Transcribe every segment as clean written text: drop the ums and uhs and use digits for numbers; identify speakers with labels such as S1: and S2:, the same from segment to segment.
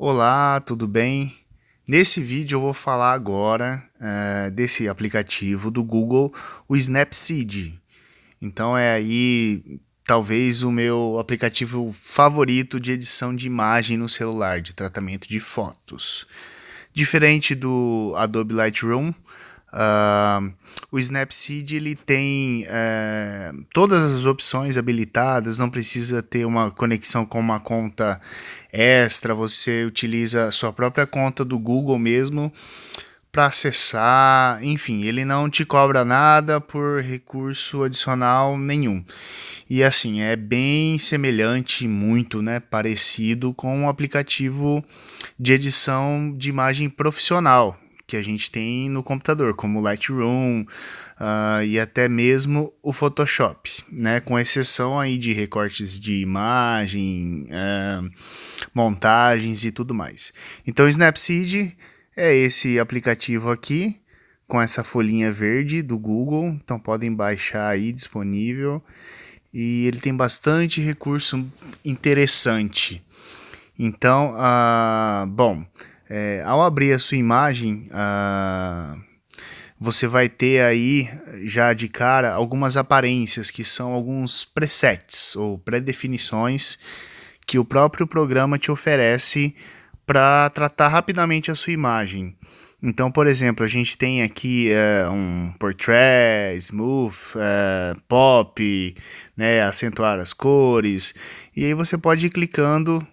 S1: Olá, tudo bem? Nesse vídeo eu vou falar agora desse aplicativo do Google, o Snapseed. Então é aí talvez o meu aplicativo favorito de edição de imagem no celular, de tratamento de fotos. Diferente do Adobe Lightroom, ah, o Snapseed ele tem todas as opções habilitadas, não precisa ter uma conexão com uma conta extra, você utiliza a sua própria conta do Google mesmo para acessar, enfim, ele não te cobra nada por recurso adicional nenhum. E assim, é bem semelhante, muito, né, parecido com um aplicativo de edição de imagem profissional que a gente tem no computador, como o Lightroom, e até mesmo o Photoshop, né? Com exceção aí de recortes de imagem, montagens e tudo mais. Então, o Snapseed é esse aplicativo aqui, com essa folhinha verde do Google, então podem baixar aí, disponível, e ele tem bastante recurso interessante. Então, bom, ao abrir a sua imagem, você vai ter aí já de cara algumas aparências que são alguns presets ou pré-definições que o próprio programa te oferece para tratar rapidamente a sua imagem. Então, por exemplo, a gente tem aqui um portrait, smooth, pop, né, acentuar as cores, e aí você pode ir clicando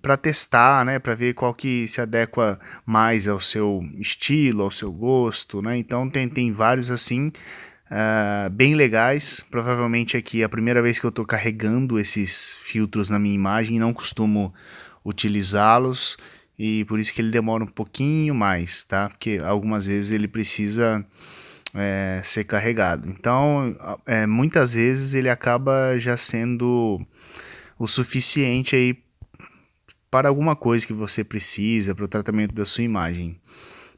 S1: para testar, né, para ver qual que se adequa mais ao seu estilo, ao seu gosto, né? Então tem vários assim, bem legais. Provavelmente aqui é a primeira vez que eu estou carregando esses filtros na minha imagem, não costumo utilizá-los e por isso que ele demora um pouquinho mais, tá? Porque algumas vezes ele precisa ser carregado. Então, muitas vezes ele acaba já sendo o suficiente aí para alguma coisa que você precisa para o tratamento da sua imagem.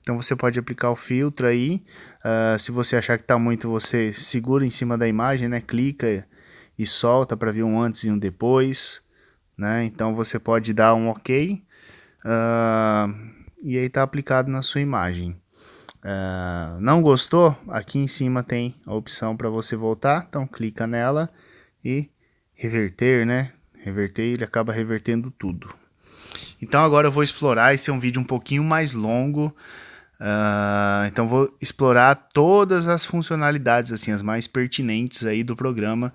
S1: Então você pode aplicar o filtro aí, se você achar que está muito, você segura em cima da imagem, né? Clica e solta para ver um antes e um depois, né? Então você pode dar um OK, e aí está aplicado na sua imagem. Não gostou? Aqui em cima tem a opção para você voltar, então clica nela e reverter, né? Reverter, ele acaba revertendo tudo. Então agora eu vou explorar, esse é um vídeo um pouquinho mais longo, então vou explorar todas as funcionalidades, assim, as mais pertinentes aí do programa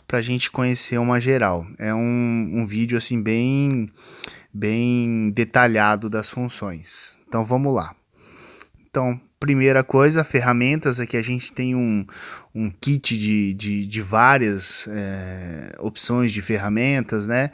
S1: para a gente conhecer uma geral. É um vídeo assim bem detalhado das funções. Então vamos lá. Então, primeira coisa, ferramentas. Aqui a gente tem um kit de várias opções de ferramentas, né?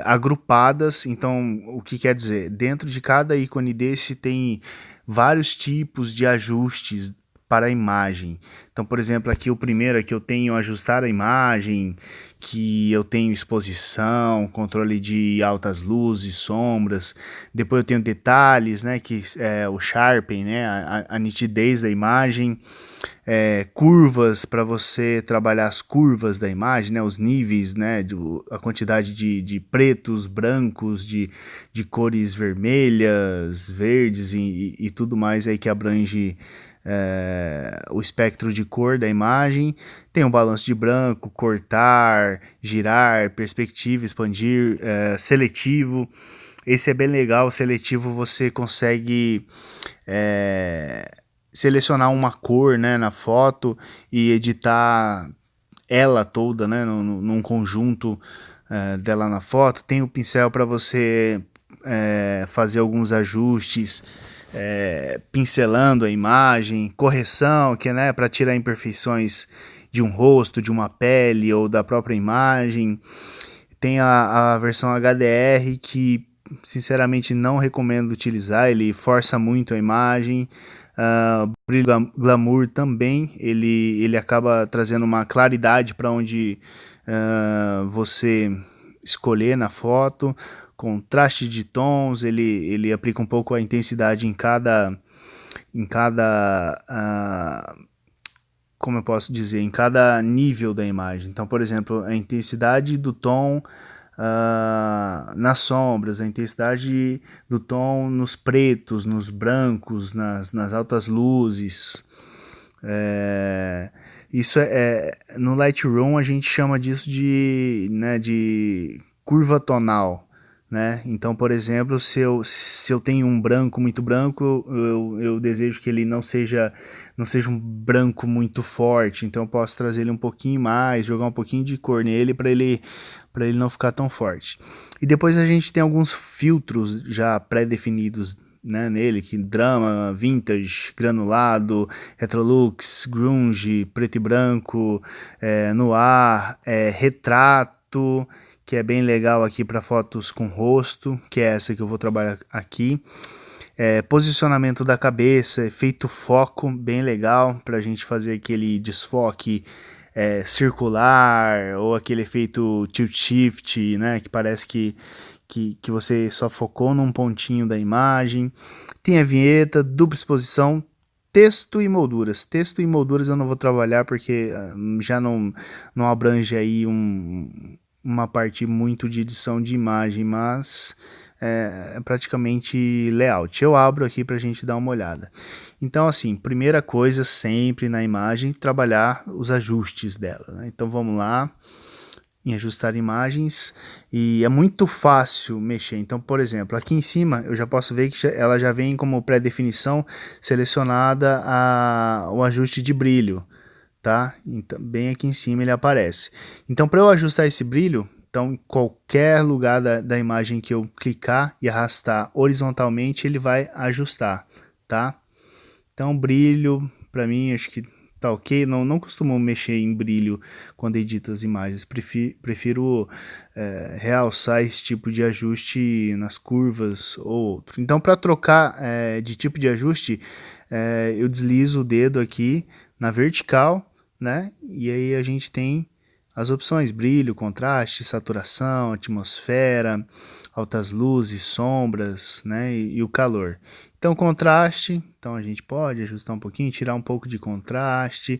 S1: Agrupadas. Então, o que quer dizer? Dentro de cada ícone desse tem vários tipos de ajustes para a imagem. Então, por exemplo, aqui o primeiro aqui eu tenho ajustar a imagem, que eu tenho exposição, controle de altas luzes, sombras. Depois eu tenho detalhes, né, que é o sharpen, né, a nitidez da imagem. Curvas para você trabalhar as curvas da imagem, né, os níveis, né, a quantidade de pretos, brancos, de cores vermelhas, verdes e tudo mais aí que abrange o espectro de cor da imagem. Tem o balanço de branco, cortar, girar, perspectiva, expandir, seletivo. Esse é bem legal, o seletivo você consegue selecionar uma cor, né, na foto e editar ela toda, né, num conjunto dela na foto. Tem o pincel para você fazer alguns ajustes, pincelando a imagem, correção, que é, né, para tirar imperfeições de um rosto, de uma pele ou da própria imagem. Tem a versão HDR que sinceramente não recomendo utilizar, ele força muito a imagem. Brilho glamour também, ele acaba trazendo uma claridade para onde você escolher na foto. Contraste de tons, ele aplica um pouco a intensidade em cada como eu posso dizer, em cada nível da imagem. Então, por exemplo, a intensidade do tom nas sombras, a intensidade do tom nos pretos, nos brancos, nas altas luzes. Isso no Lightroom a gente chama disso de curva tonal, né? Então, por exemplo, se eu tenho um branco muito branco, eu desejo que ele não seja um branco muito forte, então eu posso trazer ele um pouquinho mais, jogar um pouquinho de cor nele para ele não ficar tão forte. E depois a gente tem alguns filtros já pré-definidos, né, nele, que drama, vintage, granulado, retrolux, grunge, preto e branco, noir, retrato, que é bem legal aqui para fotos com rosto, que é essa que eu vou trabalhar aqui. Posicionamento da cabeça, efeito foco, bem legal para a gente fazer aquele desfoque circular, ou aquele efeito tilt shift, né, que parece que você só focou num pontinho da imagem. Tem a vinheta, dupla exposição, texto e molduras. Texto e molduras eu não vou trabalhar porque já não abrange aí uma parte muito de edição de imagem, mas é praticamente layout. Eu abro aqui para a gente dar uma olhada. Então, assim, primeira coisa sempre na imagem, trabalhar os ajustes dela, né? Então vamos lá em ajustar imagens, e é muito fácil mexer. Então, por exemplo, aqui em cima eu já posso ver que ela já vem como pré-definição selecionada o ajuste de brilho, tá? Então, bem aqui em cima ele aparece. Então, para eu ajustar esse brilho, então em qualquer lugar da imagem que eu clicar e arrastar horizontalmente, ele vai ajustar, tá? Então, brilho, para mim, acho que tá ok. Não costumo mexer em brilho quando edito as imagens. Prefiro realçar esse tipo de ajuste nas curvas ou outro. Então, para trocar de tipo de ajuste, eu deslizo o dedo aqui na vertical, né? E aí a gente tem as opções: brilho, contraste, saturação, atmosfera, altas luzes, sombras, né? E o calor. Então, contraste, então a gente pode ajustar um pouquinho, tirar um pouco de contraste.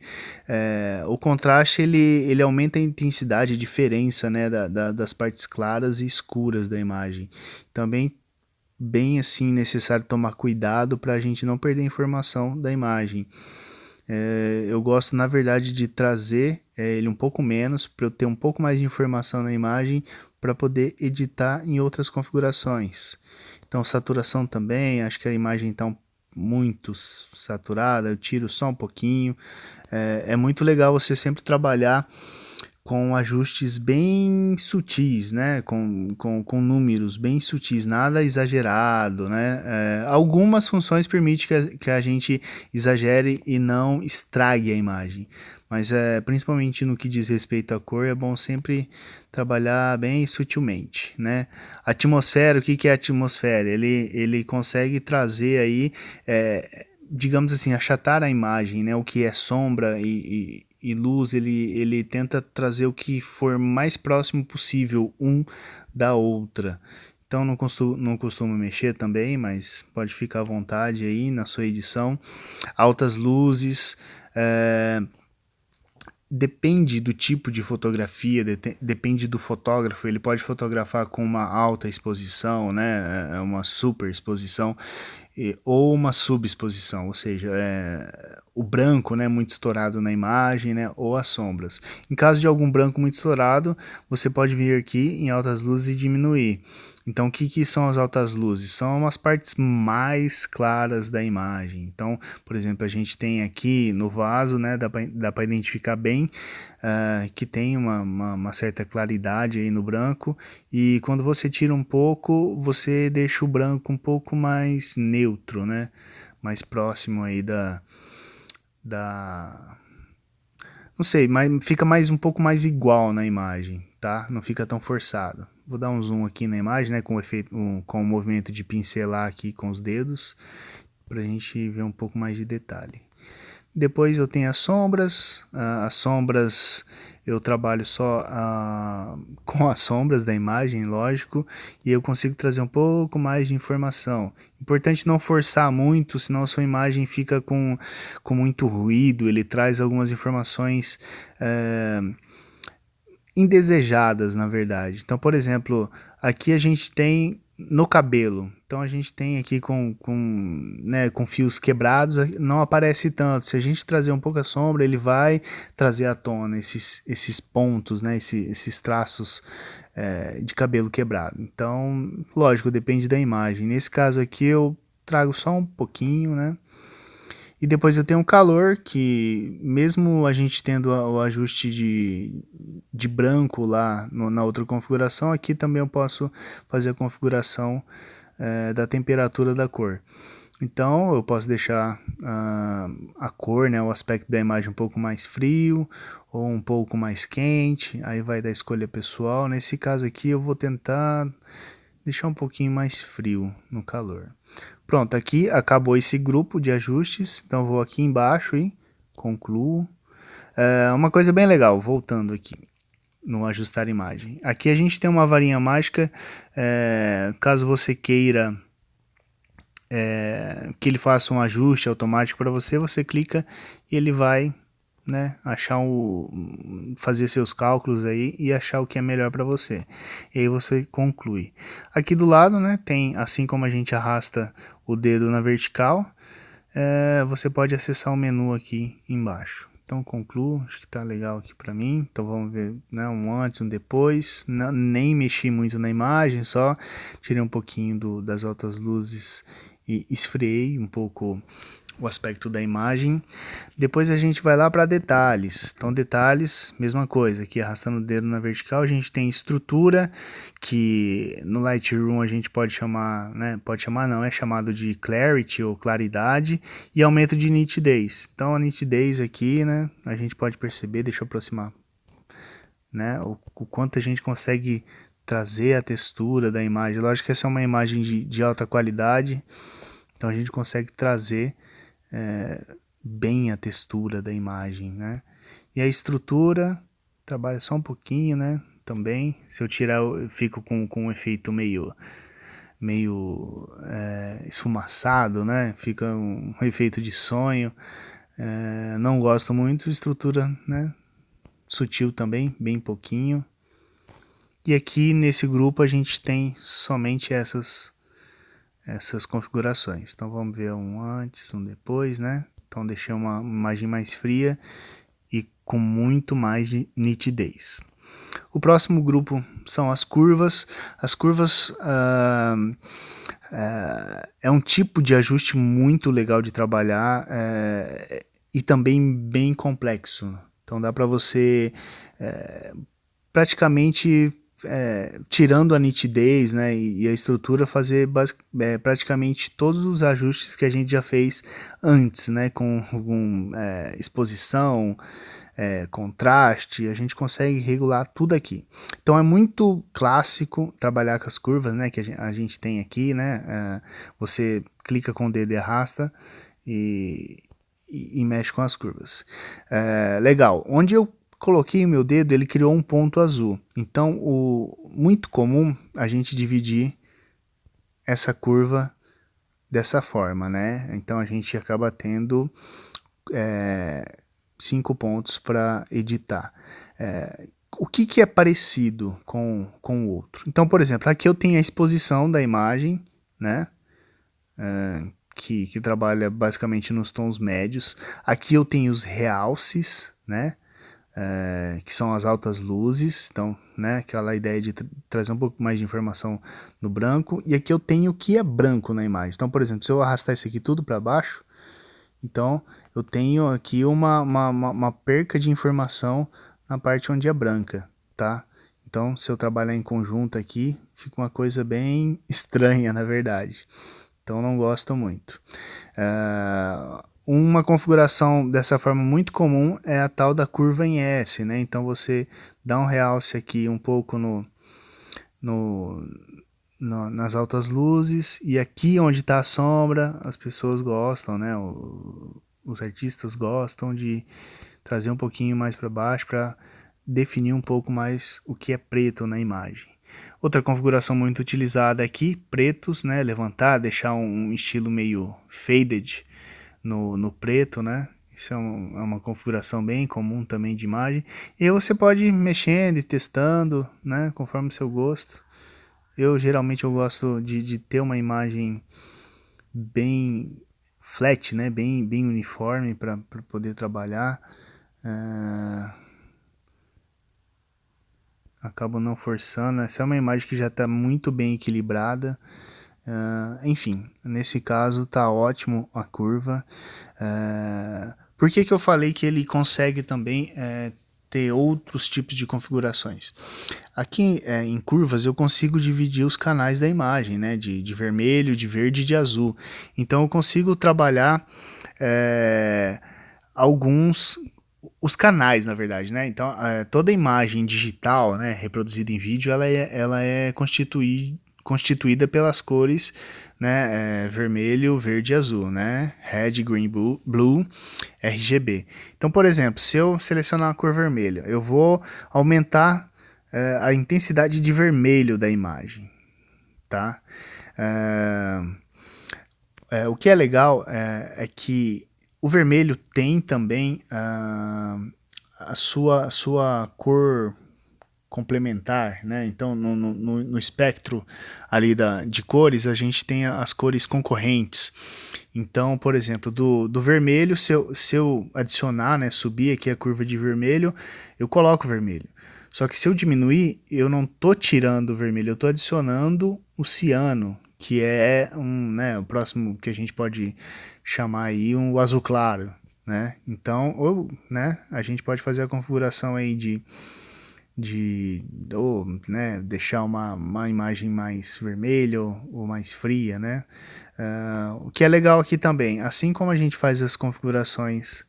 S1: O contraste ele aumenta a intensidade, a diferença, né, das partes claras e escuras da imagem. Também bem assim necessário tomar cuidado para a gente não perder a informação da imagem. Eu gosto, na verdade, de trazer ele um pouco menos, para eu ter um pouco mais de informação na imagem, para poder editar em outras configurações. Então, saturação também, acho que a imagem está muito saturada, eu tiro só um pouquinho. É muito legal você sempre trabalhar com ajustes bem sutis, né? Com números bem sutis, nada exagerado, né? Algumas funções permitem que a gente exagere e não estrague a imagem, mas principalmente no que diz respeito à cor, é bom sempre trabalhar bem sutilmente, né? Atmosfera, o que é a atmosfera? Ele consegue trazer aí, digamos assim, achatar a imagem, né? O que é sombra e luz, ele tenta trazer o que for mais próximo possível um da outra. Então não costumo mexer também, mas pode ficar à vontade aí na sua edição. Altas luzes, depende do tipo de fotografia, depende do fotógrafo. Ele pode fotografar com uma alta exposição, né, uma super exposição, ou uma subexposição, ou seja, o branco, né, muito estourado na imagem, né, ou as sombras. Em caso de algum branco muito estourado, você pode vir aqui em altas luzes e diminuir. Então, o que são as altas luzes? São as partes mais claras da imagem. Então, por exemplo, a gente tem aqui no vaso, né, dá para identificar bem que tem uma certa claridade aí no branco, e quando você tira um pouco, você deixa o branco um pouco mais neutro, né, mais próximo aí da não sei, mas fica um pouco mais igual na imagem, tá? Não fica tão forçado. Vou dar um zoom aqui na imagem, né, com o efeito, com o movimento de pincelar aqui com os dedos, pra gente ver um pouco mais de detalhe. Depois eu tenho as sombras. As sombras eu trabalho só com as sombras da imagem, lógico, e eu consigo trazer um pouco mais de informação. Importante não forçar muito, senão a sua imagem fica com muito ruído. Ele traz algumas informações indesejadas, na verdade. Então, por exemplo, aqui a gente tem no cabelo. Então a gente tem aqui né, com fios quebrados, não aparece tanto. Se a gente trazer um pouco a sombra, ele vai trazer à tona esses pontos, né, esses traços de cabelo quebrado. Então, lógico, depende da imagem. Nesse caso aqui eu trago só um pouquinho, né? E depois eu tenho o calor, que mesmo a gente tendo o ajuste de branco lá na outra configuração, aqui também eu posso fazer a configuração da temperatura da cor. Então eu posso deixar a cor, né, o aspecto da imagem um pouco mais frio ou um pouco mais quente, aí vai da escolha pessoal. Nesse caso aqui eu vou tentar deixar um pouquinho mais frio no calor. Pronto, aqui acabou esse grupo de ajustes, então vou aqui embaixo e concluo. Uma coisa bem legal, voltando aqui no ajustar imagem. Aqui a gente tem uma varinha mágica, caso você queira que ele faça um ajuste automático para você, você clica e ele vai, né, fazer seus cálculos aí e achar o que é melhor para você. E aí você conclui. Aqui do lado, né, tem, assim como a gente arrasta o dedo na vertical, você pode acessar o menu aqui embaixo. Então concluo, acho que tá legal aqui para mim. Então vamos ver, né, um antes, um depois. Nem mexi muito na imagem, só tirei um pouquinho das altas luzes e esfriei um pouco o aspecto da imagem. Depois a gente vai lá para detalhes. Então detalhes, mesma coisa, aqui arrastando o dedo na vertical a gente tem estrutura, que no Lightroom a gente pode chamar, né, pode chamar não, é chamado de clarity ou claridade, e aumento de nitidez. Então a nitidez aqui, né, a gente pode perceber, deixa eu aproximar, né, o quanto a gente consegue trazer a textura da imagem. Lógico que essa é uma imagem de alta qualidade, então a gente consegue trazer bem a textura da imagem, né? E a estrutura trabalha só um pouquinho, né? Também, se eu tirar, eu fico com um efeito meio esfumaçado, né? Fica um efeito de sonho. Não gosto muito. Estrutura, né? Sutil também, bem pouquinho. E aqui nesse grupo a gente tem somente essas configurações. Então vamos ver um antes, um depois, né? Então deixei uma imagem mais fria e com muito mais nitidez. O próximo grupo são as curvas. As curvas é um tipo de ajuste muito legal de trabalhar e também bem complexo. Então dá para você praticamente tirando a nitidez, né, e a estrutura, fazer praticamente todos os ajustes que a gente já fez antes, né, com exposição, contraste, a gente consegue regular tudo aqui. Então é muito clássico trabalhar com as curvas, né, que a gente tem aqui, né, você clica com o dedo e arrasta e mexe com as curvas. Legal, onde eu coloquei o meu dedo, ele criou um ponto azul. Então, muito comum a gente dividir essa curva dessa forma, né? Então, a gente acaba tendo 5 pontos para editar. O que é parecido com o outro? Então, por exemplo, aqui eu tenho a exposição da imagem, né? Que trabalha basicamente nos tons médios. Aqui eu tenho os realces, né? Que são as altas luzes, então, né, aquela ideia de trazer um pouco mais de informação no branco. E aqui eu tenho o que é branco na imagem. Então, por exemplo, se eu arrastar isso aqui tudo para baixo, então eu tenho aqui uma perca de informação na parte onde é branca, tá? Então, se eu trabalhar em conjunto aqui, fica uma coisa bem estranha, na verdade. Então, não gosto muito. Uma configuração dessa forma muito comum é a tal da curva em S, né? Então você dá um realce aqui um pouco nas altas luzes, e aqui onde está a sombra as pessoas gostam, né? Os artistas gostam de trazer um pouquinho mais para baixo para definir um pouco mais o que é preto na imagem. Outra configuração muito utilizada aqui, pretos, né? Levantar, deixar um estilo meio faded no preto, né? Isso é uma configuração bem comum também de imagem. E aí você pode ir mexendo e testando, né, conforme o seu gosto. Geralmente eu gosto de ter uma imagem bem flat, né, bem uniforme para poder trabalhar. Acabo não forçando. Essa é uma imagem que já está muito bem equilibrada. Enfim, nesse caso tá ótimo a curva. Por que eu falei que ele consegue também ter outros tipos de configurações? Aqui em curvas eu consigo dividir os canais da imagem, né, de vermelho, de verde e de azul. Então eu consigo trabalhar os canais, na verdade, né? Então toda imagem digital, né, reproduzida em vídeo, ela é constituída pelas cores, né, vermelho, verde e azul, né, red, green, blue, RGB. Então, por exemplo, se eu selecionar a cor vermelha, eu vou aumentar a intensidade de vermelho da imagem, tá? O que é legal é que o vermelho tem também a sua cor complementar, né? Então, no espectro ali de cores, a gente tem as cores concorrentes. Então, por exemplo, do vermelho, se eu adicionar, né, subir aqui a curva de vermelho, eu coloco vermelho. Só que se eu diminuir, eu não tô tirando o vermelho, eu tô adicionando o ciano, que é né, o próximo que a gente pode chamar aí o azul claro, né? Então, né, a gente pode fazer a configuração aí ou, né, deixar uma imagem mais vermelha ou mais fria, né? O que é legal aqui também, assim como a gente faz as configurações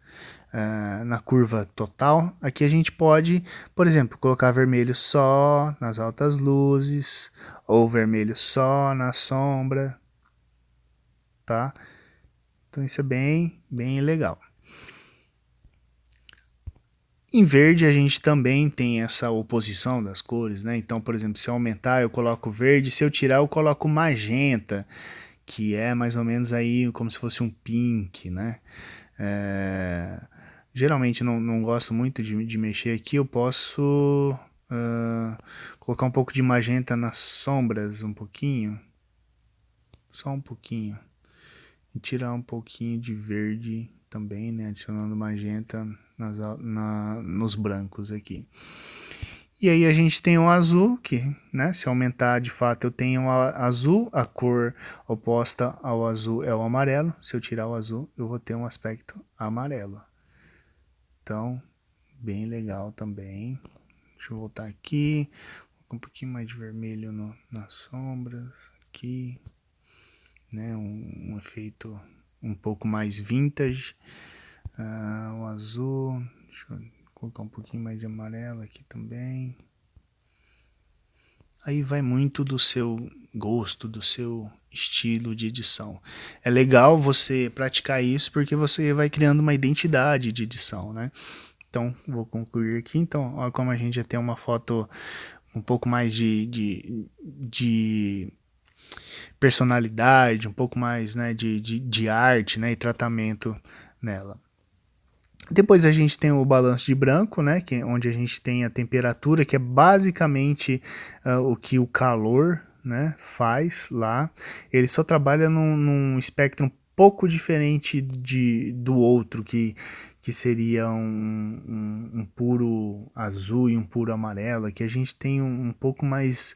S1: na curva total, aqui a gente pode, por exemplo, colocar vermelho só nas altas luzes, ou vermelho só na sombra, tá? Então isso é bem legal. Em verde a gente também tem essa oposição das cores, né? Então, por exemplo, se eu aumentar eu coloco verde, se eu tirar eu coloco magenta, que é mais ou menos aí como se fosse um pink, né? Geralmente não gosto muito de mexer aqui, eu posso colocar um pouco de magenta nas sombras, um pouquinho, só um pouquinho, e tirar um pouquinho de verde também, né? Adicionando magenta nos brancos aqui. E aí a gente tem o azul, que, né, se aumentar de fato eu tenho o azul, a cor oposta ao azul é o amarelo. Se eu tirar o azul, eu vou ter um aspecto amarelo. Então, bem legal também. Deixa eu voltar aqui, um pouquinho mais de vermelho nas sombras, aqui, né, um efeito um pouco mais vintage. O azul, deixa eu colocar um pouquinho mais de amarelo aqui também. Aí vai muito do seu gosto, do seu estilo de edição. É legal você praticar isso porque você vai criando uma identidade de edição, né? Então, vou concluir aqui. Então, olha como a gente já tem uma foto um pouco mais de personalidade, um pouco mais, né, de arte, né, e tratamento nela. Depois a gente tem o balanço de branco, né, que é onde a gente tem a temperatura, que é basicamente o que o calor, né, faz lá. Ele só trabalha num espectro um pouco diferente do outro, que seria um puro azul e um puro amarelo. Aqui a gente tem um pouco mais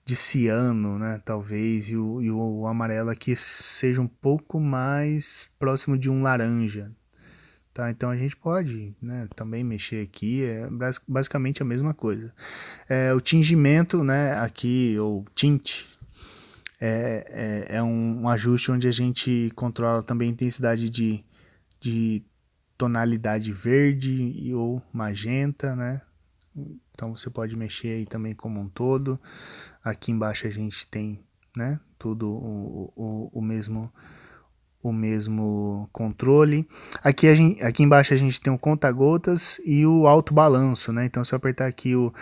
S1: de ciano, né, talvez, e o amarelo aqui seja um pouco mais próximo de um laranja. Tá, então a gente pode, né, também mexer aqui, é basicamente a mesma coisa. O tingimento, né, aqui, ou tint, é um ajuste onde a gente controla também a intensidade de tonalidade verde ou magenta, né? Então você pode mexer aí também como um todo. Aqui embaixo a gente tem, né, tudo o mesmo controle. Aqui embaixo a gente tem o conta-gotas e o alto-balanço, né? Então, se eu apertar aqui o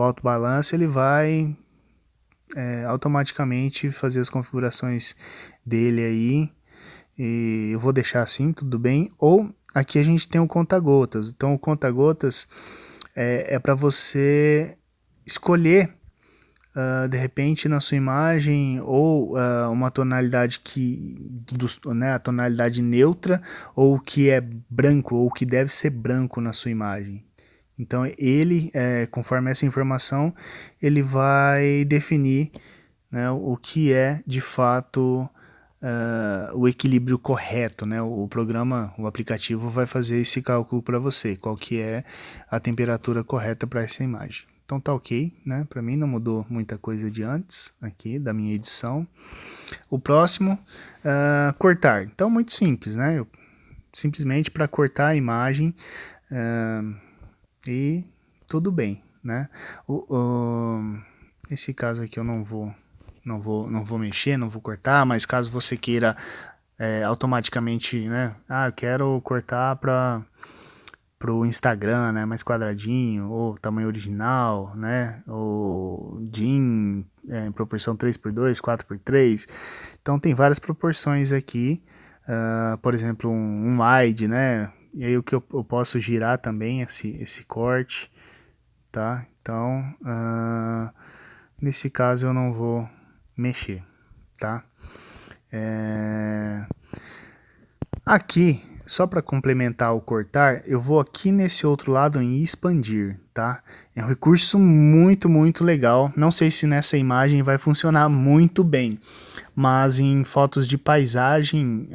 S1: alto-balanço, ele vai automaticamente fazer as configurações dele aí. e eu vou deixar assim, tudo bem. Ou aqui a gente tem o conta-gotas. Então o conta-gotas é para você escolher de repente na sua imagem ou uma tonalidade né, a tonalidade neutra ou que é branco ou que deve ser branco na sua imagem. Então ele, conforme essa informação, ele vai definir, né, o que é de fato o equilíbrio correto, né? O programa, o aplicativo vai fazer esse cálculo para você, qual que é a temperatura correta para essa imagem. Então tá ok, né? Para mim não mudou muita coisa de antes aqui da minha edição. O próximo, cortar. Então muito simples, né? Simplesmente para cortar a imagem e tudo bem, né? Esse caso aqui eu não vou mexer, não vou cortar, mas caso você queira automaticamente, né? Eu quero cortar para o Instagram, né? Mais quadradinho, ou tamanho original, né? Ou DIN, em proporção 3:2, 4:3. Então tem várias proporções aqui. Por exemplo, um wide, né? E aí o que eu posso girar também esse corte, tá? Então, nesse caso eu não vou mexer, tá? Aqui, só para complementar o cortar, eu vou aqui nesse outro lado em expandir, tá? É um recurso muito, muito legal. Não sei se nessa imagem vai funcionar muito bem, mas em fotos de paisagem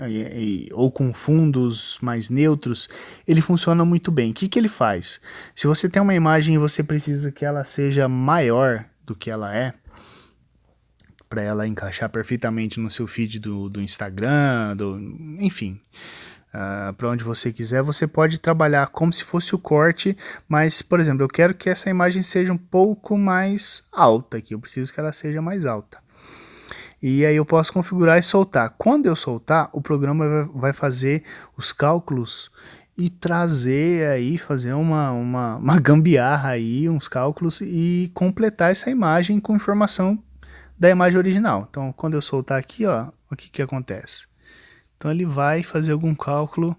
S1: ou com fundos mais neutros, ele funciona muito bem. O que ele faz? Se você tem uma imagem e você precisa que ela seja maior do que ela é, para ela encaixar perfeitamente no seu feed do Instagram, enfim, para onde você quiser, você pode trabalhar como se fosse o corte, mas, por exemplo, eu quero que essa imagem seja um pouco mais alta aqui, eu preciso que ela seja mais alta. E aí eu posso configurar e soltar. Quando eu soltar, o programa vai fazer os cálculos e trazer aí, fazer uma gambiarra aí, uns cálculos e completar essa imagem com informação da imagem original. Então, quando eu soltar aqui, ó, o que acontece? Então ele vai fazer algum cálculo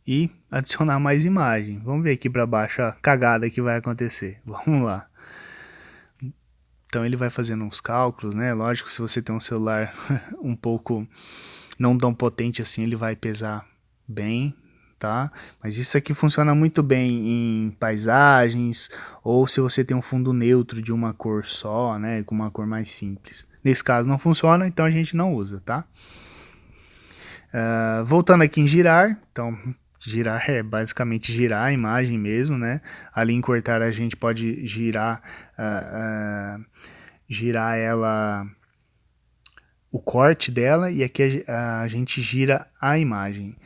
S1: e adicionar mais imagem. Vamos ver aqui para baixo a cagada que vai acontecer. Vamos lá. Então ele vai fazendo uns cálculos, né? Lógico, se você tem um celular um pouco não tão potente assim, ele vai pesar bem, tá? Mas isso aqui funciona muito bem em paisagens ou se você tem um fundo neutro de uma cor só, né? Com uma cor mais simples. Nesse caso não funciona, então a gente não usa, tá? Voltando aqui em girar, então girar é basicamente girar a imagem mesmo, né? Ali em cortar a gente pode girar, girar ela, o corte dela, e aqui a gente gira a imagem.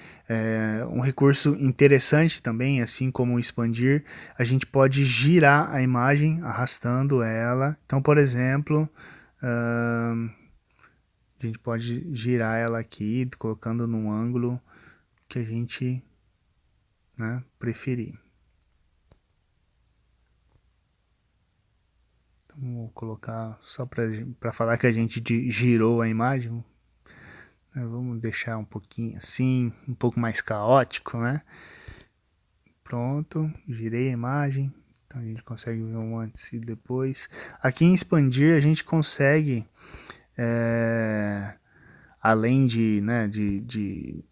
S1: Um recurso interessante também, assim como expandir, a gente pode girar a imagem arrastando ela. Então, por exemplo, a gente pode girar ela aqui, colocando num ângulo que a gente, né, preferir. Então, vou colocar só para falar que a gente girou a imagem. Vamos deixar um pouquinho assim, um pouco mais caótico, né? Pronto, girei a imagem. Então a gente consegue ver um antes e depois. Aqui em expandir a gente consegue, além de, né, de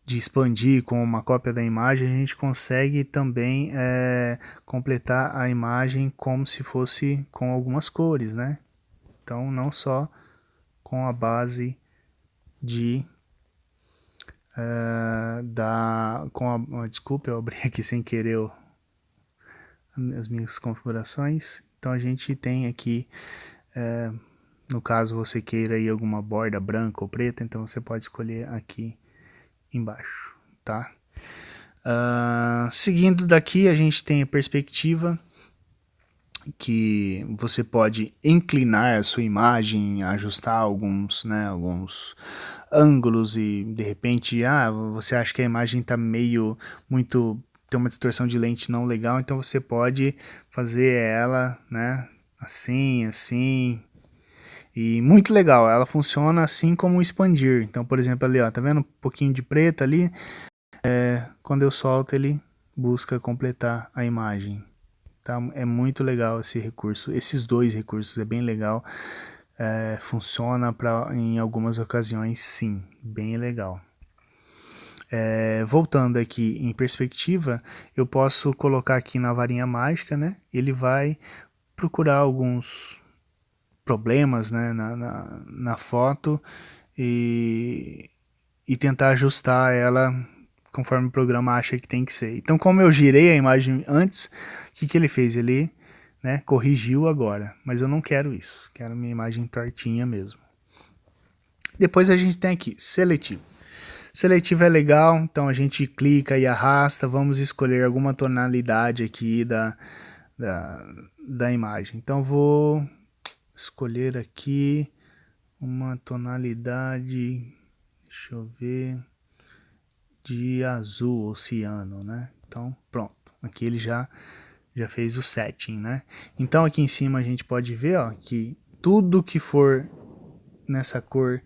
S1: expandir com uma cópia da imagem, a gente consegue também completar a imagem como se fosse com algumas cores, né? Então não só com a base de desculpa, eu abri aqui sem querer as minhas configurações. Então a gente tem aqui, no caso você queira aí alguma borda branca ou preta, então você pode escolher aqui embaixo, tá? Seguindo daqui a gente tem a perspectiva, que você pode inclinar a sua imagem, ajustar alguns, né, alguns ângulos e de repente, você acha que a imagem está tem uma distorção de lente não legal, então você pode fazer ela, né, assim, E muito legal, ela funciona assim como o expandir. Então, por exemplo, ali, ó, tá vendo um pouquinho de preto ali? Quando eu solto, ele busca completar a imagem. Tá? É muito legal esse recurso, esses dois recursos, é bem legal. Funciona em algumas ocasiões, sim, bem legal. Voltando aqui em perspectiva, eu posso colocar aqui na varinha mágica, né? Ele vai procurar alguns problemas, né, na foto e tentar ajustar ela conforme o programa acha que tem que ser. Então, como eu girei a imagem antes, o que ele fez? Ele, né, corrigiu agora, mas eu não quero isso, quero minha imagem tortinha mesmo. Depois a gente tem aqui, seletivo. Seletivo é legal, então a gente clica e arrasta, vamos escolher alguma tonalidade aqui da imagem. Então vou escolher aqui uma tonalidade, deixa eu ver, de azul oceano, né? Então pronto, aqui ele já fez o setting, né? Então aqui em cima a gente pode ver, ó, que tudo que for nessa cor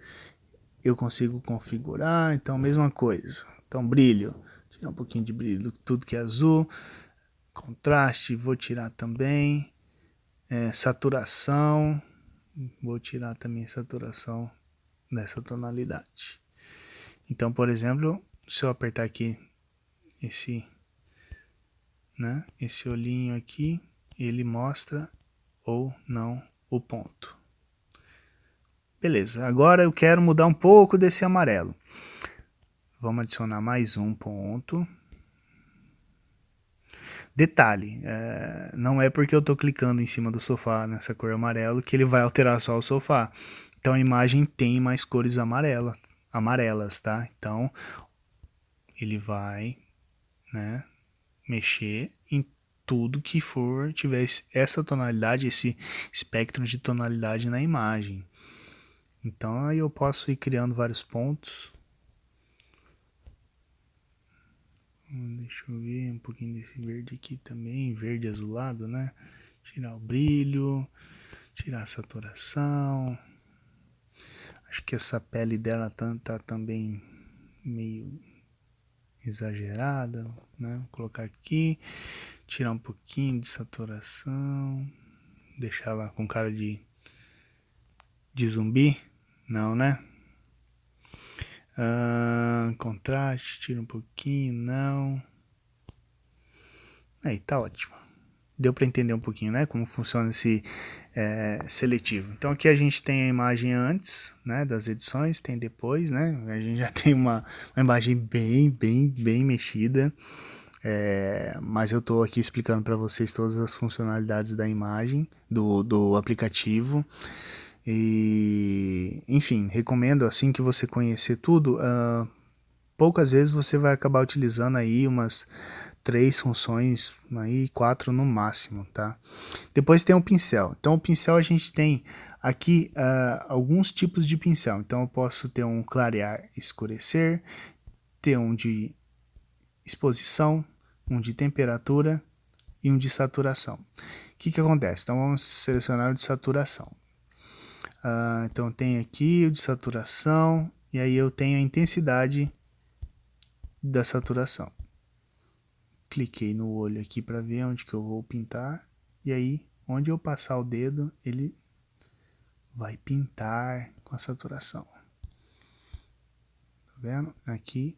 S1: eu consigo configurar, então mesma coisa. Então brilho, tirar um pouquinho de brilho, tudo que é azul, contraste, vou tirar também, saturação, vou tirar também saturação dessa tonalidade. Então, por exemplo, se eu apertar aqui esse, né, esse olhinho aqui, ele mostra ou não o ponto. Beleza, agora eu quero mudar um pouco desse amarelo. Vamos adicionar mais um ponto. Detalhe, não é porque eu estou clicando em cima do sofá nessa cor amarelo que ele vai alterar só o sofá. Então a imagem tem mais cores amarelas, tá? Então ele vai, né, mexer em tudo que for tiver essa tonalidade, esse espectro de tonalidade na imagem. Então aí eu posso ir criando vários pontos. Deixa eu ver um pouquinho desse verde aqui também, verde azulado, né? Tirar o brilho, tirar a saturação. Acho que essa pele dela tá também meio exagerada, né? Vou colocar aqui, tirar um pouquinho de saturação, deixar ela com cara de zumbi, não, né? Contraste, tira um pouquinho, não. Aí, tá ótimo. Deu para entender um pouquinho, né, como funciona esse seletivo. Então aqui a gente tem a imagem antes, né, das edições, tem depois, né, a gente já tem uma imagem bem mexida, mas eu estou aqui explicando para vocês todas as funcionalidades da imagem, do aplicativo, e enfim, recomendo assim que você conhecer tudo, poucas vezes você vai acabar utilizando aí umas 3 funções, aí 4 no máximo, tá? Depois tem o pincel. Então o pincel a gente tem aqui alguns tipos de pincel. Então eu posso ter um clarear, escurecer, ter um de exposição, um de temperatura e um de saturação. O que acontece? Então vamos selecionar o de saturação. Então tem aqui o de saturação e aí eu tenho a intensidade da saturação. Cliquei no olho aqui para ver onde que eu vou pintar e aí onde eu passar o dedo ele vai pintar com a saturação. Tá vendo? Aqui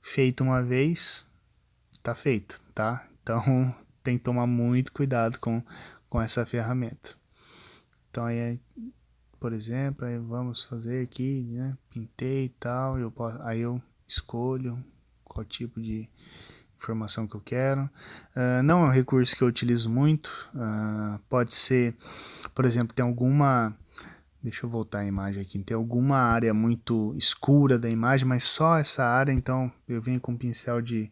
S1: feito uma vez, tá feito, tá? Então tem que tomar muito cuidado com essa ferramenta. Então aí, por exemplo, aí vamos fazer aqui, né? Pintei e tal, aí eu escolho qual tipo de informação que eu quero. Não é um recurso que eu utilizo muito. Pode ser, por exemplo, tem alguma... Deixa eu voltar a imagem aqui. Tem alguma área muito escura da imagem, mas só essa área, então eu venho com um pincel de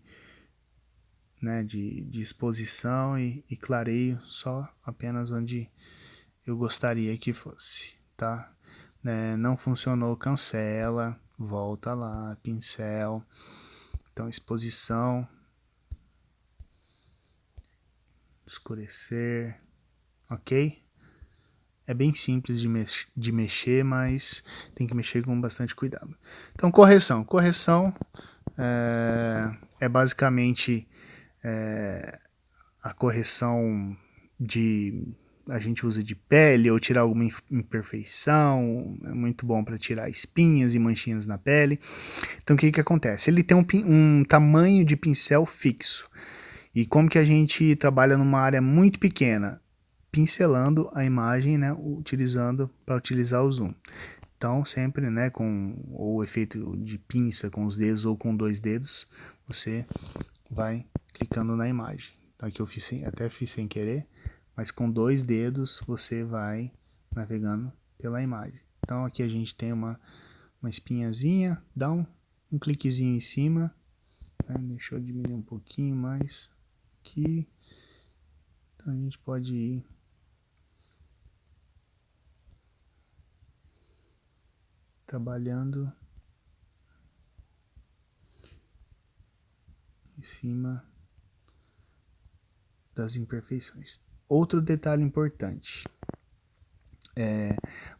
S1: exposição e clareio só apenas onde eu gostaria que fosse, tá? Não funcionou, cancela, volta lá, pincel, então exposição, escurecer, ok? é bem simples de mexer, mas tem que mexer com bastante cuidado. Então, correção. Correção é basicamente a correção a gente usa de pele ou tirar alguma imperfeição, é muito bom para tirar espinhas e manchinhas na pele. Então o que acontece? Ele tem um tamanho de pincel fixo. E como que a gente trabalha numa área muito pequena? Pincelando a imagem, né, para utilizar o zoom. Então sempre, né, com o efeito de pinça com os dedos ou com 2 dedos, você vai clicando na imagem. Então aqui eu até fiz sem querer, mas com 2 dedos você vai navegando pela imagem. Então aqui a gente tem uma espinhazinha, dá um cliquezinho em cima, né? Deixa eu diminuir um pouquinho mais aqui. Então a gente pode ir trabalhando em cima das imperfeições. Outro detalhe importante,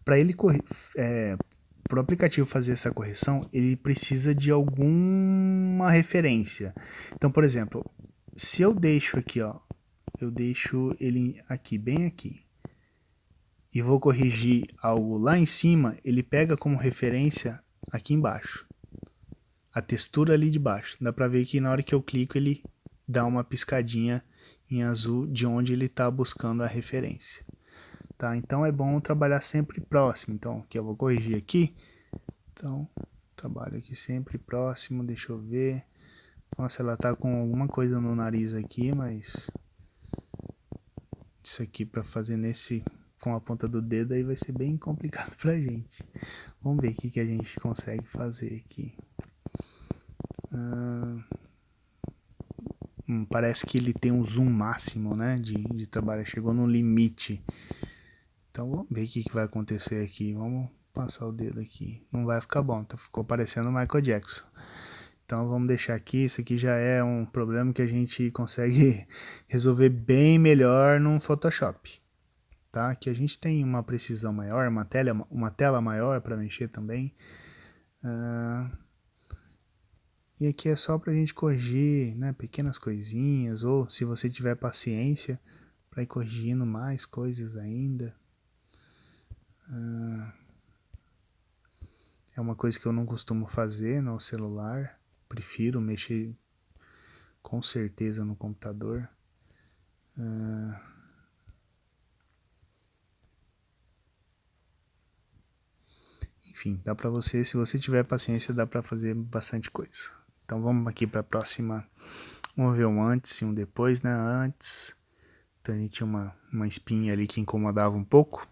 S1: para ele para o aplicativo fazer essa correção, ele precisa de alguma referência. Então, por exemplo, se eu deixo aqui, ó, eu deixo ele aqui, bem aqui, e vou corrigir algo lá em cima, ele pega como referência aqui embaixo, a textura ali de baixo. Dá pra ver que na hora que eu clico ele dá uma piscadinha em azul de onde ele está buscando a referência. Tá? Então é bom trabalhar sempre próximo. Então aqui eu vou corrigir aqui. Então trabalho aqui sempre próximo, deixa eu ver. Nossa, ela tá com alguma coisa no nariz aqui, mas isso aqui para fazer com a ponta do dedo aí vai ser bem complicado pra gente. Vamos ver o que a gente consegue fazer aqui. Parece que ele tem um zoom máximo, né, de trabalho, chegou no limite. Então vamos ver o que vai acontecer aqui. Vamos passar o dedo aqui. Não vai ficar bom, tá? Ficou parecendo o Michael Jackson. Então vamos deixar aqui. Isso aqui já é um problema que a gente consegue resolver bem melhor no Photoshop. Tá? Aqui a gente tem uma precisão maior, uma tela maior para mexer também. E aqui é só para a gente corrigir, né, pequenas coisinhas, ou se você tiver paciência para ir corrigindo mais coisas ainda. É uma coisa que eu não costumo fazer no celular, prefiro mexer com certeza no computador. Enfim, dá para você, se você tiver paciência, dá para fazer bastante coisa. Então vamos aqui para a próxima. Vamos ver um antes e um depois, né? Antes, então a gente tinha uma espinha ali que incomodava um pouco.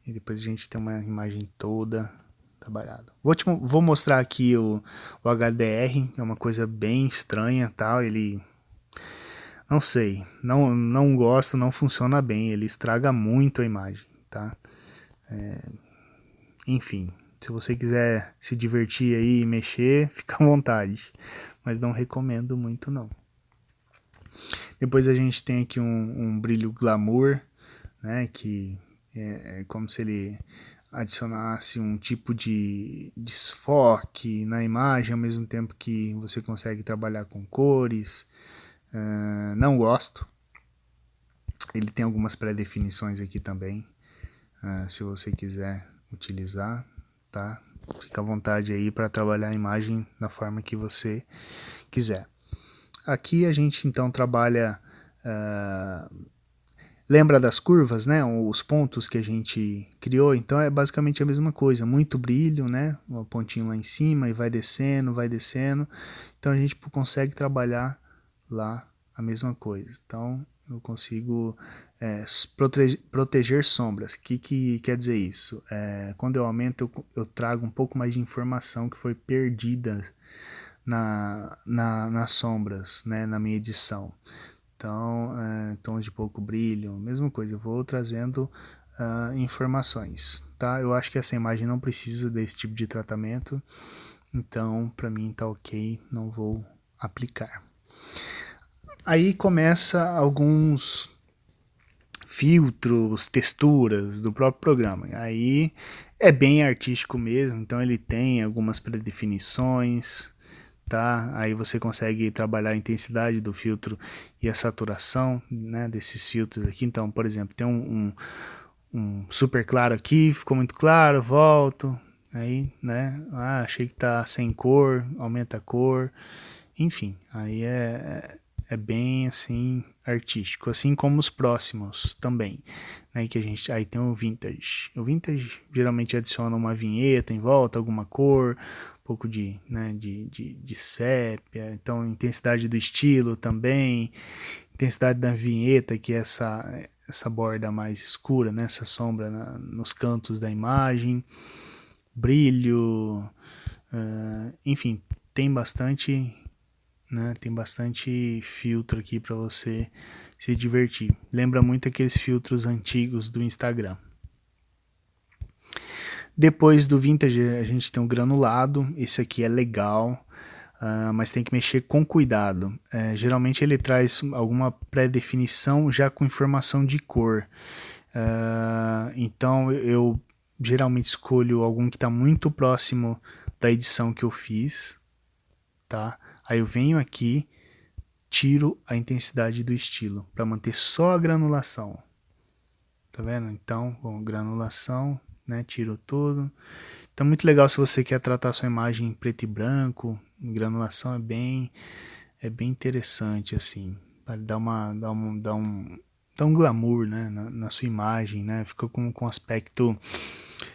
S1: E depois a gente tem uma imagem toda trabalhada. Vou mostrar aqui o HDR, é uma coisa bem estranha, tal. Ele, não sei, não gosto, não funciona bem. Ele estraga muito a imagem, tá? Enfim, se você quiser se divertir aí e mexer, fica à vontade. Mas não recomendo muito não. Depois a gente tem aqui um brilho glamour, né? Que é como se ele adicionasse um tipo de desfoque na imagem, ao mesmo tempo que você consegue trabalhar com cores. Não gosto. Ele tem algumas pré-definições aqui também, se você quiser utilizar, tá? Fica à vontade aí para trabalhar a imagem da forma que você quiser. Aqui a gente então trabalha, lembra das curvas, né? Os pontos que a gente criou, então é basicamente a mesma coisa, muito brilho, né? Um pontinho lá em cima e vai descendo, vai descendo. Então a gente consegue trabalhar lá a mesma coisa. Então eu consigo proteger sombras. O que quer dizer isso? Quando eu aumento, eu trago um pouco mais de informação que foi perdida nas sombras, né, na minha edição. Então, tons de pouco brilho, mesma coisa, eu vou trazendo informações. Tá? Eu acho que essa imagem não precisa desse tipo de tratamento, então para mim tá ok, não vou aplicar. Aí começa alguns filtros, texturas do próprio programa. Aí é bem artístico mesmo, então ele tem algumas predefinições, tá? Aí você consegue trabalhar a intensidade do filtro e a saturação, né, desses filtros aqui. Então, por exemplo, tem um super claro aqui, ficou muito claro, volto. Aí, né? Achei que tá sem cor, aumenta a cor. Enfim, aí é bem assim artístico, assim como os próximos também, né? Que a gente aí tem o vintage. O vintage geralmente adiciona uma vinheta em volta, alguma cor, um pouco de, né, de sépia, então intensidade do estilo também, intensidade da vinheta, que é essa borda mais escura, né? Essa sombra nos cantos da imagem, brilho, enfim, tem bastante, né? Tem bastante filtro aqui para você se divertir. Lembra muito aqueles filtros antigos do Instagram. Depois do vintage a gente tem o granulado. Esse aqui é legal, mas tem que mexer com cuidado. Geralmente ele traz alguma pré-definição já com informação de cor. Então eu geralmente escolho algum que está muito próximo da edição que eu fiz, tá? Aí eu venho aqui, tiro a intensidade do estilo para manter só a granulação. Tá vendo? Então, bom, granulação, né? Tiro tudo. Então, muito legal se você quer tratar sua imagem em preto e branco. Granulação é bem interessante, assim. Para dar um glamour, né? Na sua imagem, né? Fica com um aspecto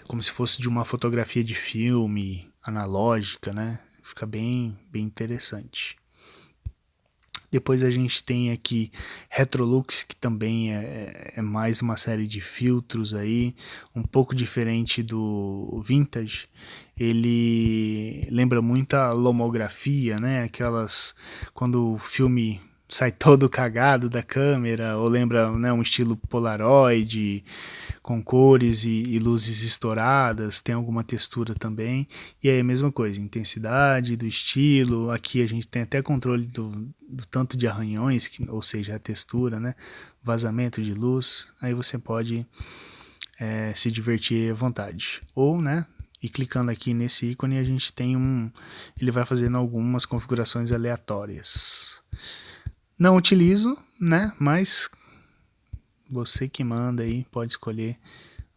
S1: como se fosse de uma fotografia de filme analógica, né? Fica bem interessante. Depois a gente tem aqui Retrolux, que também é mais uma série de filtros aí, um pouco diferente do Vintage. Ele lembra muito a lomografia, né? Aquelas quando o filme sai todo cagado da câmera, ou lembra, né, um estilo Polaroid, com cores e luzes estouradas, tem alguma textura também. E aí a mesma coisa, intensidade do estilo. Aqui a gente tem até controle do tanto de arranhões, ou seja, a textura, né? Vazamento de luz. Aí você pode se divertir à vontade. Ou, né? E clicando aqui nesse ícone a gente tem ele vai fazendo algumas configurações aleatórias. Não utilizo, né? Mas você que manda aí pode escolher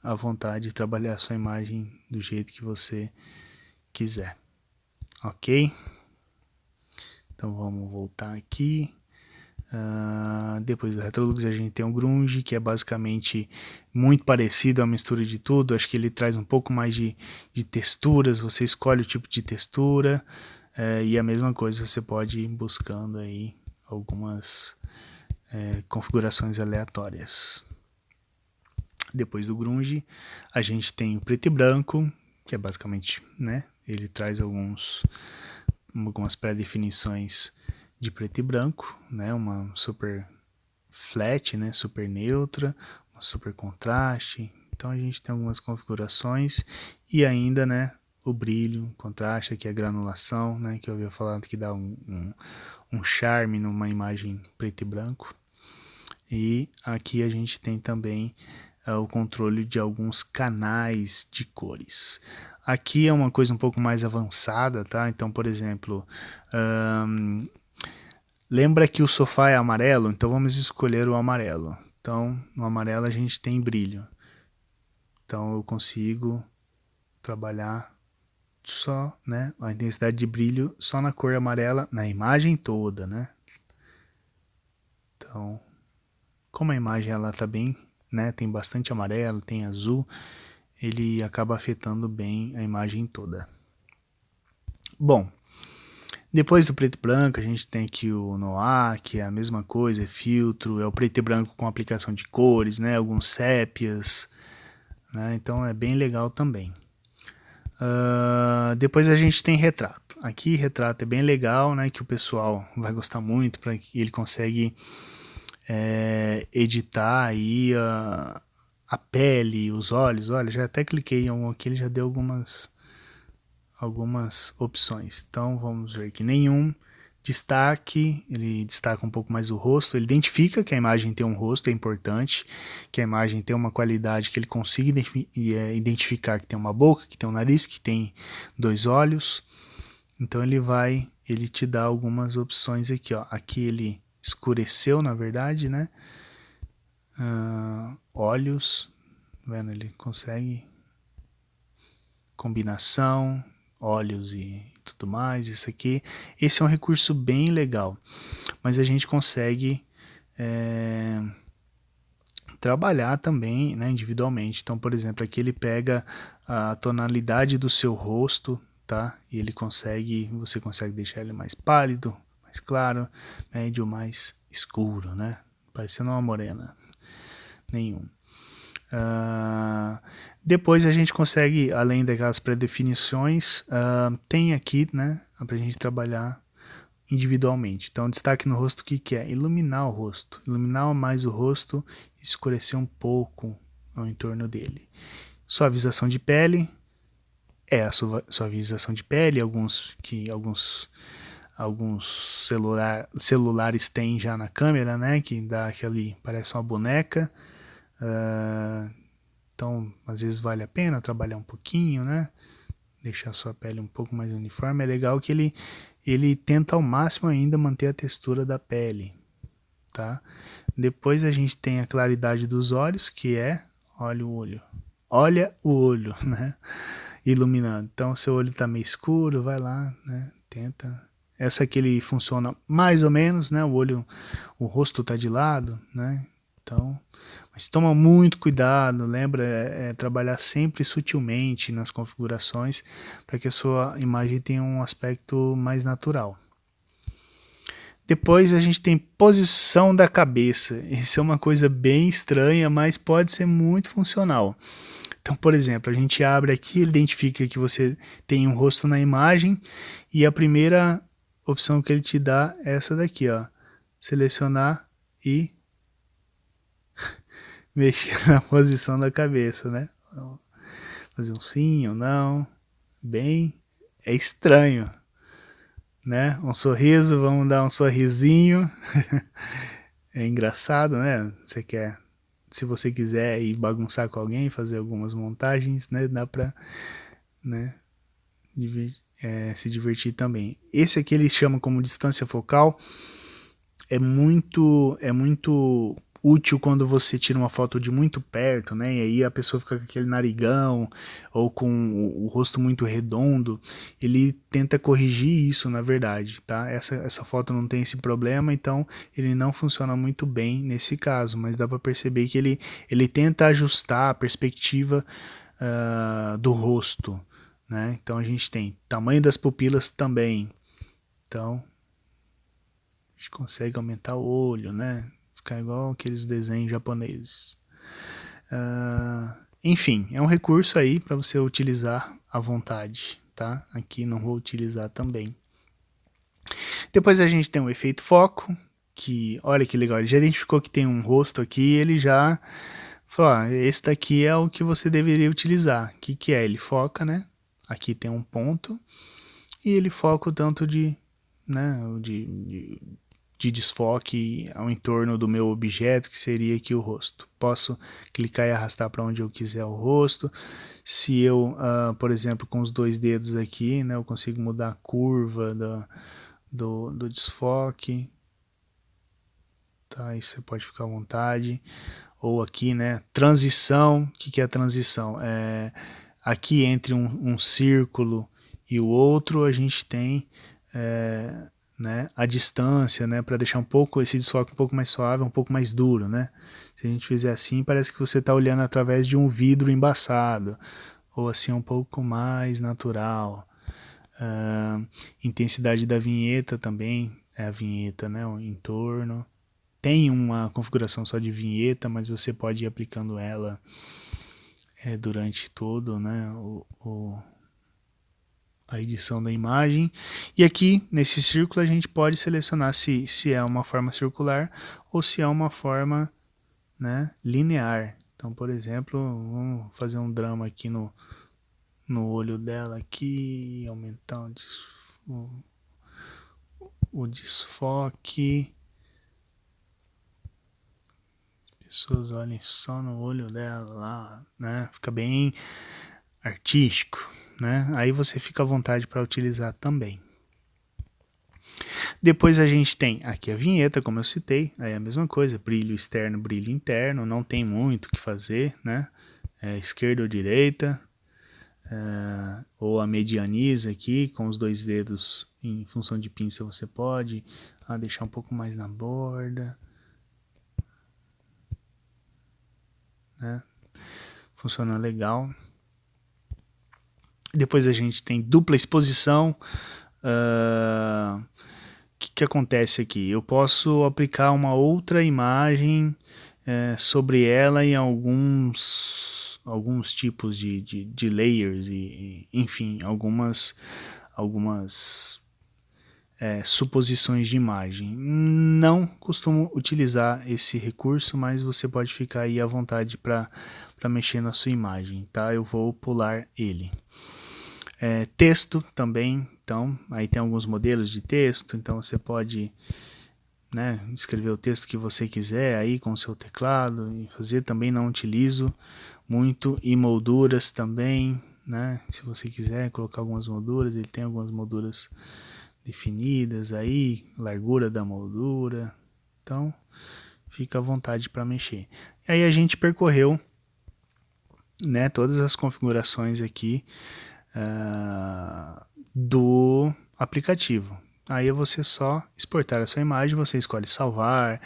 S1: à vontade de trabalhar a sua imagem do jeito que você quiser, ok? Então vamos voltar aqui. Depois do Retrolux a gente tem o Grunge, que é basicamente muito parecido, a mistura de tudo. Acho que ele traz um pouco mais de texturas, você escolhe o tipo de textura, e a mesma coisa você pode ir buscando aí algumas configurações aleatórias. Depois do grunge, a gente tem o preto e branco, que é basicamente, né, ele traz algumas pré-definições de preto e branco, né, uma super flat, né, super neutra, uma super contraste. Então a gente tem algumas configurações e ainda, né, o brilho, contraste, aqui a granulação, né, que eu havia falado que dá um charme numa imagem preto e branco. E aqui a gente tem também o controle de alguns canais de cores. Aqui é uma coisa um pouco mais avançada, tá? Então, por exemplo, lembra que o sofá é amarelo? Então vamos escolher o amarelo. Então, no amarelo a gente tem brilho. Então eu consigo trabalhar só, né, a intensidade de brilho só na cor amarela, na imagem toda, né? Então, como a imagem ela tá bem, né, tem bastante amarelo, tem azul, ele acaba afetando bem a imagem toda. Bom, depois do preto e branco a gente tem aqui o Noir, que é a mesma coisa, é filtro, é o preto e branco com aplicação de cores, né, alguns sépias, né, então é bem legal também. Depois a gente tem retrato. Aqui retrato é bem legal, né, que o pessoal vai gostar muito, para que ele consegue editar aí a pele, os olhos. Olha, já até cliquei em um aqui, ele já deu algumas opções. Então vamos ver que nenhum destaque, ele destaca um pouco mais o rosto, ele identifica que a imagem tem um rosto, é importante, que a imagem tem uma qualidade que ele consiga identificar que tem uma boca, que tem um nariz, que tem 2 olhos. Então ele te dá algumas opções aqui, ó. Aqui ele escureceu, na verdade, né? Olhos, tá vendo? Ele consegue combinação, olhos e tudo mais, isso aqui. Esse é um recurso bem legal, mas a gente consegue trabalhar também, né, individualmente. Então, por exemplo, aqui ele pega a tonalidade do seu rosto, tá? E você consegue deixar ele mais pálido, mais claro, médio, mais escuro, né? Parecendo uma morena. Nenhum. Depois a gente consegue, além daquelas pré-definições, tem aqui, né, para a gente trabalhar individualmente. Então, destaque no rosto, o que é? Iluminar o rosto. Iluminar mais o rosto e escurecer um pouco ao entorno dele. Suavização de pele. É a suavização de pele, alguns celulares têm já na câmera, né, que dá aquele, parece uma boneca. Então, às vezes vale a pena trabalhar um pouquinho, né? Deixar a sua pele um pouco mais uniforme. É legal que ele tenta ao máximo ainda manter a textura da pele, tá? Depois a gente tem a claridade dos olhos, que é olha o olho, né? Iluminando. Então, seu olho tá meio escuro, vai lá, né? Tenta. Essa aqui ele funciona mais ou menos, né? O rosto tá de lado, né? Então, mas toma muito cuidado, lembra, trabalhar sempre sutilmente nas configurações para que a sua imagem tenha um aspecto mais natural. Depois a gente tem posição da cabeça. Isso é uma coisa bem estranha, mas pode ser muito funcional. Então, por exemplo, a gente abre aqui, ele identifica que você tem um rosto na imagem e a primeira opção que ele te dá é essa daqui, ó. Selecionar e mexer na posição da cabeça, né? Fazer um sim ou não. Bem, é estranho, né? Um sorriso, vamos dar um sorrisinho. É engraçado, né? Se você quiser ir bagunçar com alguém, fazer algumas montagens, né? Dá pra, né? Se divertir também. Esse aqui eles chamam como distância focal. É muito útil quando você tira uma foto de muito perto, né? E aí a pessoa fica com aquele narigão ou com o rosto muito redondo. Ele tenta corrigir isso, na verdade, tá? Essa foto não tem esse problema, então ele não funciona muito bem nesse caso, mas dá para perceber que ele tenta ajustar a perspectiva do rosto, né? Então a gente tem tamanho das pupilas também. Então a gente consegue aumentar o olho, né? Ficar igual aqueles desenhos japoneses. Enfim, é um recurso aí para você utilizar à vontade, tá? Aqui não vou utilizar também. Depois a gente tem o efeito foco, que olha que legal, ele já identificou que tem um rosto aqui, ele já falou, esse daqui é o que você deveria utilizar. O que é? Ele foca, né? Aqui tem um ponto e ele foca o tanto né, de desfoque ao entorno do meu objeto, que seria aqui o rosto. Posso clicar e arrastar para onde eu quiser o rosto. Se eu, por exemplo, com os 2 dedos aqui, né, eu consigo mudar a curva do desfoque. Tá, isso você pode ficar à vontade. Ou aqui, né, transição. O que é a transição? Aqui entre um círculo e o outro, a gente tem né, a distância, né, para deixar esse desfoque um pouco mais suave, um pouco mais duro, né? Se a gente fizer assim, parece que você está olhando através de um vidro embaçado, ou assim um pouco mais natural. Intensidade da vinheta também, é a vinheta, né, o entorno. Tem uma configuração só de vinheta, mas você pode ir aplicando ela durante todo, né, a edição da imagem. E aqui, nesse círculo, a gente pode selecionar se é uma forma circular ou se é uma forma, né, linear. Então, por exemplo, vamos fazer um drama aqui no olho dela aqui, aumentar o desfoque. As pessoas olhem só no olho dela lá, né? Fica bem artístico, né? Aí você fica à vontade para utilizar também. Depois a gente tem aqui a vinheta, como eu citei, aí é a mesma coisa, brilho externo, brilho interno, não tem muito o que fazer, né? Esquerda ou direita, ou a medianiza aqui, com os dois dedos em função de pinça você pode deixar um pouco mais na borda, né? Funciona legal. Depois a gente tem dupla exposição. O que acontece aqui? Eu posso aplicar uma outra imagem sobre ela em alguns tipos de layers e enfim, algumas suposições de imagem. Não costumo utilizar esse recurso, mas você pode ficar aí à vontade para mexer na sua imagem, tá? Eu vou pular ele. Texto também, então, aí tem alguns modelos de texto, então você pode, né, escrever o texto que você quiser aí com o seu teclado e fazer. Também não utilizo muito, e molduras também, né, se você quiser colocar algumas molduras, ele tem algumas molduras definidas aí, largura da moldura, então fica à vontade para mexer. E aí a gente percorreu, né, todas as configurações aqui do aplicativo. Aí é você só exportar a sua imagem, você escolhe salvar,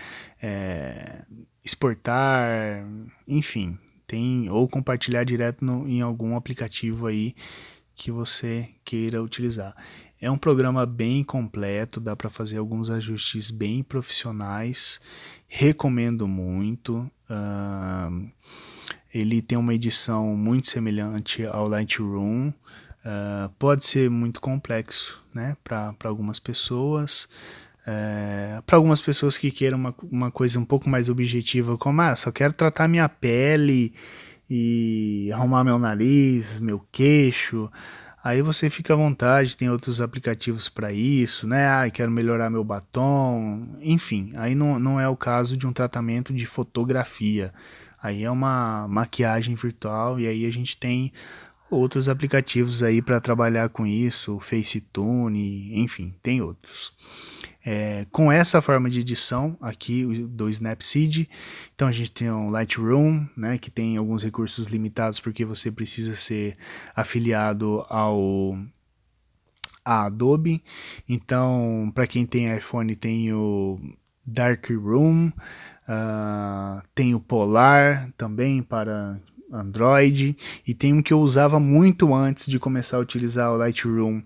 S1: exportar, enfim, tem, ou compartilhar direto em algum aplicativo aí que você queira utilizar. É um programa bem completo, dá para fazer alguns ajustes bem profissionais, recomendo muito. Ele tem uma edição muito semelhante ao Lightroom. Pode ser muito complexo, né, para algumas pessoas. Para algumas pessoas que queiram uma coisa um pouco mais objetiva, como só quero tratar minha pele e arrumar meu nariz, meu queixo, aí você fica à vontade, tem outros aplicativos para isso, né? Quero melhorar meu batom, enfim, aí não é o caso de um tratamento de fotografia, aí é uma maquiagem virtual e aí a gente tem outros aplicativos aí para trabalhar com isso, o Facetune, enfim, tem outros. Com essa forma de edição aqui do Snapseed, então a gente tem o Lightroom, né, que tem alguns recursos limitados porque você precisa ser afiliado a Adobe. Então, para quem tem iPhone, tem o Darkroom, tem o Polar também para Android, e tem um que eu usava muito antes de começar a utilizar o Lightroom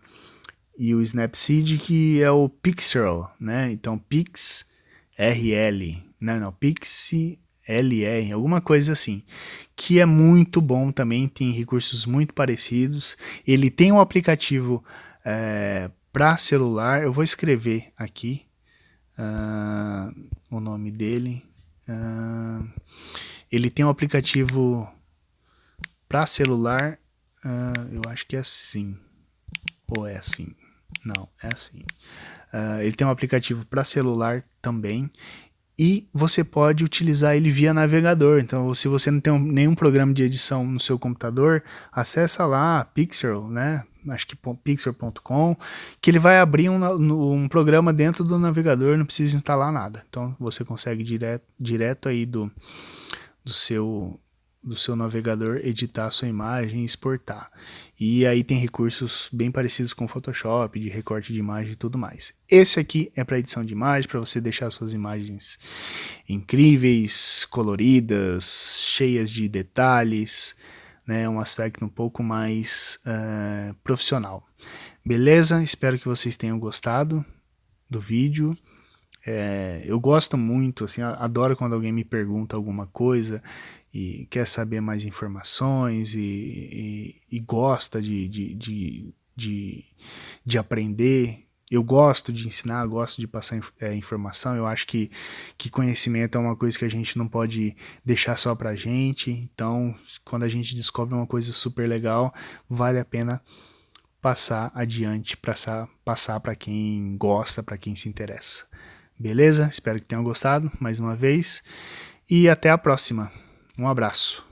S1: e o Snapseed, que é o Pixel, né? Então PixRL, não, PixLR, alguma coisa assim, que é muito bom também, tem recursos muito parecidos. Ele tem um aplicativo para celular, eu vou escrever aqui o nome dele. Ele tem um aplicativo para celular, eu acho que é assim, ou é assim. Não, é assim. Ele tem um aplicativo para celular também. E você pode utilizar ele via navegador. Então, se você não tem nenhum programa de edição no seu computador, acessa lá Pixel, né? Acho que pixel.com, que ele vai abrir um programa dentro do navegador, não precisa instalar nada. Então, você consegue direto aí do seu navegador editar a sua imagem e exportar. E aí tem recursos bem parecidos com o Photoshop, de recorte de imagem e tudo mais. Esse aqui é para edição de imagem, para você deixar suas imagens incríveis, coloridas, cheias de detalhes, né, um aspecto um pouco mais profissional. Beleza? Espero que vocês tenham gostado do vídeo. Eu gosto muito, assim, adoro quando alguém me pergunta alguma coisa e quer saber mais informações e gosta de aprender. Eu gosto de ensinar, gosto de passar informação. Eu acho que conhecimento é uma coisa que a gente não pode deixar só pra gente. Então, quando a gente descobre uma coisa super legal, vale a pena passar adiante, passar para quem gosta, para quem se interessa. Beleza? Espero que tenham gostado mais uma vez e até a próxima. Um abraço.